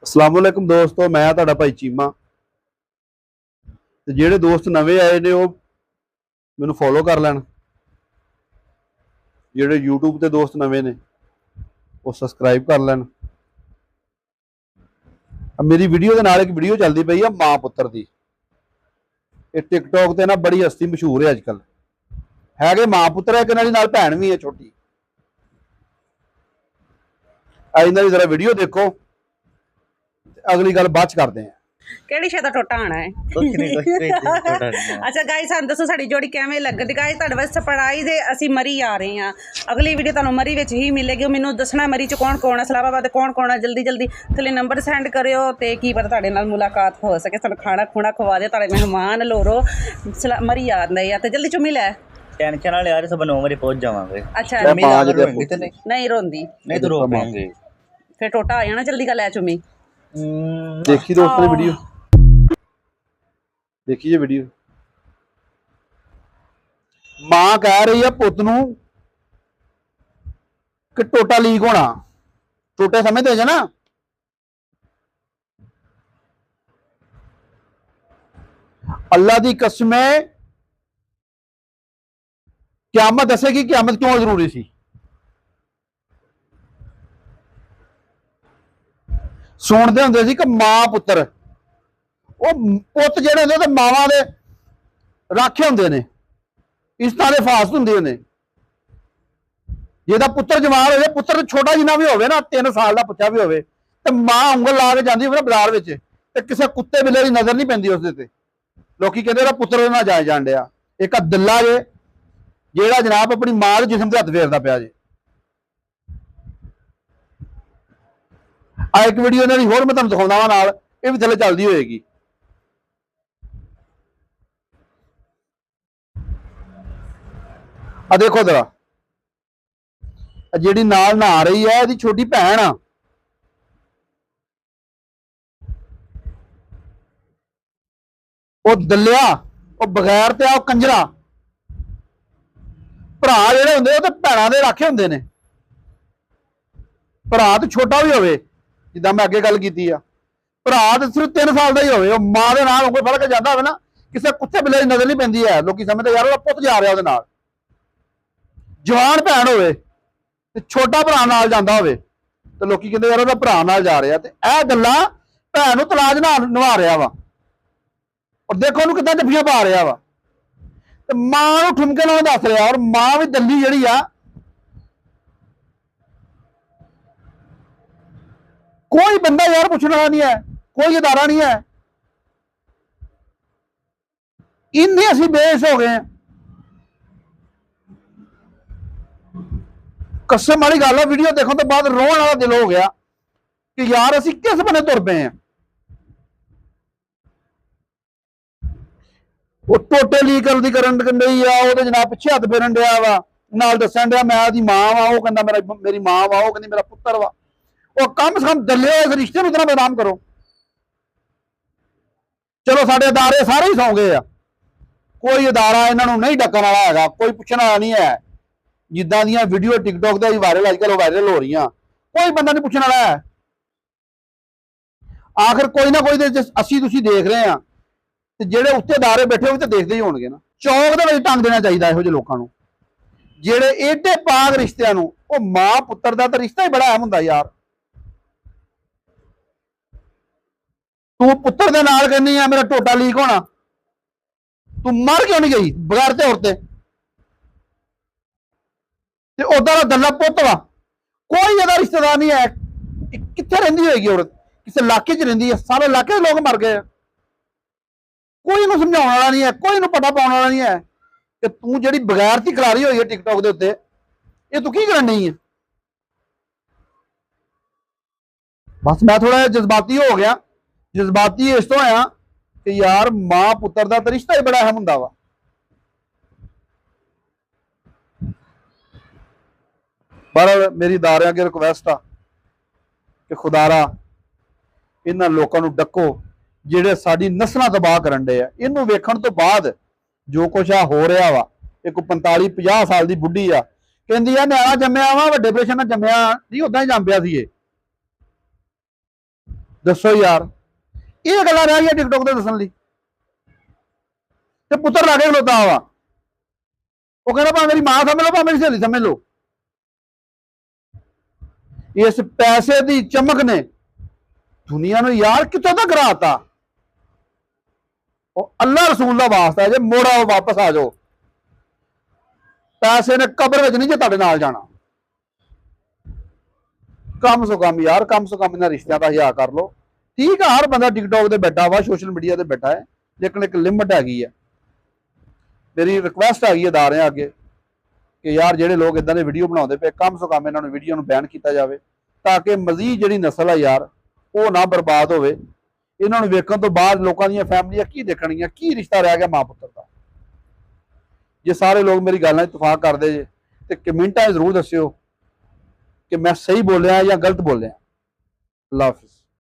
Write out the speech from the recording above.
अस्सलामुअलैकुम दोस्तों, मैं तुहाडा भाई चीमा। ते जेड़े दोस्त नवे आए ने मैनू फॉलो कर लैन। जेड़े यूट्यूब ते दोस्त नवे ने वो सबसक्राइब कर लैन। मेरी वीडियो के नाल एक वीडियो चलती पई है मां पुत्र की। ये टिकटॉक ते ना बड़ी हस्ती मशहूर है अजकल। है मां पुत्र है, इन्हां दी नाल भैन भी है छोटी। इन्हां दी जरा वीडियो देखो, अगली गल बाद च करदे हैं। ਕਿਹੜੀ ਸ਼ੇ ਦਾ ਟੋਟਾ ਆਣਾ ਹੈ ਅੱਛਾ ਗਾਇਸ ਸਾਨੂੰ ਦੱਸੋ ਸਾਡੀ ਜੋੜੀ ਕਿਵੇਂ ਲੱਗਦੀ। ਗਾਇਸ ਤੁਹਾਡੇ ਵਾਸਤੇ ਸਰਪ੍ਰਾਈਜ਼ ਹੈ, ਅਸੀਂ ਮਰੀ ਆ ਰਹੇ ਹਾਂ। ਅਗਲੀ ਵੀਡੀਓ ਤੁਹਾਨੂੰ ਮਰੀ ਵਿੱਚ ਹੀ ਮਿਲੇਗੀ। ਮੈਨੂੰ ਦੱਸਣਾ ਮਰੀ ਚ ਕੌਣ ਕੌਣ ਹੈ, ਇਸਲਾਮਾਬਾਦ ਕੌਣ ਕੌਣ ਹੈ। ਜਲਦੀ ਜਲਦੀ ਥੱਲੇ ਨੰਬਰ ਸੈਂਡ ਕਰਿਓ ਤੇ ਕੀ ਪਤਾ ਤੁਹਾਡੇ ਨਾਲ ਮੁਲਾਕਾਤ ਹੋ ਸਕੇ, ਤੁਹਾਨੂੰ ਖਾਣਾ ਖੂਣਾ ਖਵਾ ਦੇ, ਤੁਹਾਡੇ ਮਹਿਮਾਨ ਲੋਰੋ ਮਰੀ ਆਉਂਦੇ ਆ। ਤੇ ਜਲਦੀ ਚੁੰਮੀ ਲੈ। टेंशन वाले यार सब 9 बजे पहुंच जावांगे। ਅੱਛਾ ਨਹੀਂ ਰੋਂਦੀ नहीं तो रो पाएंगे। ਫਿਰ ਟੋਟਾ ਆ ਜਾਣਾ। ਜਲਦੀ ਗੱਲ ਹੈ ਚੁੰਮੀ। देखी दोस्तों ने वीडियो देखी है वीडियो। मां कह रही है पुत नूं कि टोटा लीक होना। टोटे समझते जे ना, अल्लाह की कसम है क़यामत दसेगी क़यामत क्यों जरूरी सी। सुनते होंगे सी कि मां पुत्र पुत जेडे होंदे ते मावां दे राखे होंदे ने, इस तरह के फास्ट होंदे ने। जेदा पुत्र जवान हो जाए, पुत्र छोटा जिन्ना भी होवे ना, 3 साल का बच्चा भी होवे ते मां उंगल ला के जाती होवे ना बाजार विच ते किसी कुत्ते बिल्ले की नजर नहीं पैंदी उसदे ते। लोकी कहंदे ना पुत्र ना जाए जान डिया। एक दिल्ला जे जेड़ा जनाब अपनी मां के जिस्म ते हत्थ फेरदा पिया जे। एक वीडियो इन्हां दी होर मैं तुहानूं दिखाउंदा वां नाल, ये भी थल्ले चलदी होएगी। आ देखो जरा, जिहड़ी नाल नहा रही है इहदी छोटी भैन आ। वो दलिया, वो बगैर ते आ कंजरा। भरा जेहड़े हुंदे ते भैणां दे राखे हुंदे ने। भरा तो छोटा भी होवे, जिद्दां मैं अगे गल कीती आ, भरा तो सिर्फ 3 साल का ही होवे, मां दे नाल उंगल फड़ के जांदा होवे ना, किसी कुत्ते बिल्ले की नजर नहीं पैंदी है। लोग समझते यार ओहदा पुत जा रहा उहदे नाल। जवान भैन होवे ते छोटा भरा नाल जांदा होवे ते लोकी कहंदे यार ओहदा भरा नाल जा रहा। ते इह गल्लां भैन नूं तलाक नवा रहा वा, और देखो ओहनूं किद्दां जफ्फियां पा रहा वा ते मां नूं ठुमके नाल दस रहा। और मां भी दल्ली जिहड़ी आ, कोई बंदा यार पूछने वाला नहीं है, कोई इदारा नहीं है। इन्ने असीं बेहोश हो गए हैं। कसम वाली गल है, वीडियो देखने तो बाद रोने वाला दिल हो गया कि यार असीं किस बने तुर पे हैं। वो टोटे लीक करन डई आ, वो जनाब पिछे हत्थ फेरन दिया वा, नाल दसन दिया मैं दी मां वा, वो कहंदा मेरी मां वा, वो कहंदी मेरा पुत्र वा। वो कम से कम दल्ले इस रिश्ते में इतना बदनाम करो। चलो साडे अदारे सारे ही सौ गए आ, कोई अदारा इन्हों नहीं डकन वाला है, कोई पूछने वाला नहीं है। जिद्दां दियां वीडियो टिकटॉक दे वायरल अजकल वायरल हो रही, कोई बंदा नहीं पूछने वाला है। आखिर कोई ना कोई असी तुसी देख रहे हैं, ते जेड़े उत्ते अदारे बैठे हो तो देखते ही होणगे ना। चौक दे विच टंग देना चाहिए इहो जिहे लोकां नूं, जेड़े एडे पाक रिश्तियां नूं। ओ मां पुत्र दा तां रिश्ता ही बड़ा अहम हुंदा यार। तू पुत्र दे नाल कहनी है मेरा टोटा लीक होना, तू मर क्यों नहीं गई बगैर ते औरते। उदा का दल्ला पुत वा, कोई ਇਹਦਾ रिश्तेदार नहीं है। कित्थे रहिंदी होएगी औरत, किसी इलाके च रहिंदी है, सारे इलाके के लोग मर गए। कोई इन्हूं समझाउण वाला नहीं है, कोई इन्हूं पता पाउण वाला नहीं है कि तू जिहड़ी बगैरती खिलारी होई है टिकटॉक दे उत्ते, ये तू की करन नहीं है। बस मैं थोड़ा जज्बाती हो गया, जज्बाती इस तो होया कि यार मां पुत्र दा तां रिश्ता ही बड़ा अहम हुंदा वा। पर मेरी दारे अगे रिक्वेस्ट आ कि खुदारा इन्हां लोकां नूं डको जिहड़े साडी नस्लां तबाह करन डे आ। इहनूं वेखण तो बाद जो कुछ आ हो रहा वा, एक 45-50 साल की बुढ़ी आ कहती है न्याणा जम्मिया वा, वड्डे ऑपरेशन नाल जम्मिया नहीं, उदां ही जम पिया सी। ਦੱਸੋ ਯਾਰ, ਇਹ ਗੱਲਾਂ ਰਹਿ ਗਈਆਂ ਟਿਕਟੋਕ ਤੇ ਦੱਸਣ ਲਈ। ਤੇ ਪੁੱਤਰ ਲਾ ਕੇ ਖਲੋਤਾ ਵਾ, ਉਹ ਕਹਿੰਦਾ ਭਾਵੇਂ ਮੇਰੀ ਮਾਂ ਸਮਝ ਲਓ, ਭਾਵੇਂ ਮੇਰੀ ਸਹੇਲੀ ਸਮਝ ਲਓ। ਇਸ ਪੈਸੇ ਦੀ ਚਮਕ ਨੇ ਦੁਨੀਆ ਨੂੰ ਯਾਰ ਕਿੱਥੋਂ ਤੱਕ ਰਾਤਾ। ਉਹ ਅੱਲਾ ਰਸੂਲ ਦਾ ਵਾਸਤਾ ਜੇ ਮੋੜਾ ਵਾਪਸ ਆ ਜਾਓ। ਪੈਸੇ ਨੇ ਕਬਰ ਵਿੱਚ ਨਹੀਂ ਜੇ ਤੁਹਾਡੇ ਨਾਲ ਜਾਣਾ। ਕਮ ਸੋ ਕਮ ਯਾਰ, ਕਮ ਸੋ ਕਮ ਇਹਨਾਂ ਰਿਸ਼ਤਿਆਂ ਦਾ ਹਿਆ ਕਰ ਲੋ। ਠੀਕ ਆ, ਹਰ ਬੰਦਾ ਟਿਕਟੋਕ ਤੇ ਬੈਠਾ ਵਾ, ਸੋਸ਼ਲ ਮੀਡੀਆ ਤੇ ਬੈਠਾ ਹੈ, ਲੇਕਿਨ ਇੱਕ ਲਿਮਟ ਹੈਗੀ ਹੈ। ਮੇਰੀ ਰਿਕੁਐਸਟ ਹੈਗੀ ਅਦਾਰਿਆਂ ਅੱਗੇ ਕਿ ਯਾਰ ਜਿਹੜੇ ਲੋਕ ਇਦਾਂ ਦੇ ਵੀਡੀਓ ਬਣਾਉਂਦੇ ਪਏ, ਕਮ ਸੋ ਕਮ ਇਹਨਾਂ ਨੂੰ ਵੀਡੀਓ ਨੂੰ ਬੈਨ ਕੀਤਾ ਜਾਵੇ, ਤਾਂ ਕਿ ਮਜ਼ੀਦ ਜਿਹੜੀ ਨਸਲ ਹੈ ਯਾਰ ਉਹ ਨਾ ਬਰਬਾਦ ਹੋਵੇ। ਇਹਨਾਂ ਨੂੰ ਵੇਖਣ ਤੋਂ ਬਾਅਦ ਲੋਕਾਂ ਦੀਆਂ ਫੈਮਲੀਆਂ ਕੀ ਦੇਖਣਗੀਆਂ, ਕੀ ਰਿਸ਼ਤਾ ਰਹਿ ਗਿਆ ਮਾਂ ਪੁੱਤਰ ਦਾ। ਜੇ ਸਾਰੇ ਲੋਕ ਮੇਰੀ ਗੱਲ ਨਾਲ ਇਤਫਾਕ ਕਰਦੇ ਜੇ ਤੇ ਕਮੈਂਟਾਂ 'ਚ ਜ਼ਰੂਰ ਦੱਸਿਓ ਕਿ ਮੈਂ ਸਹੀ ਬੋਲਿਆ ਜਾਂ ਗਲਤ ਬੋਲਿਆ। ਅੱਲਾਹ ਹਾਫਿਜ਼।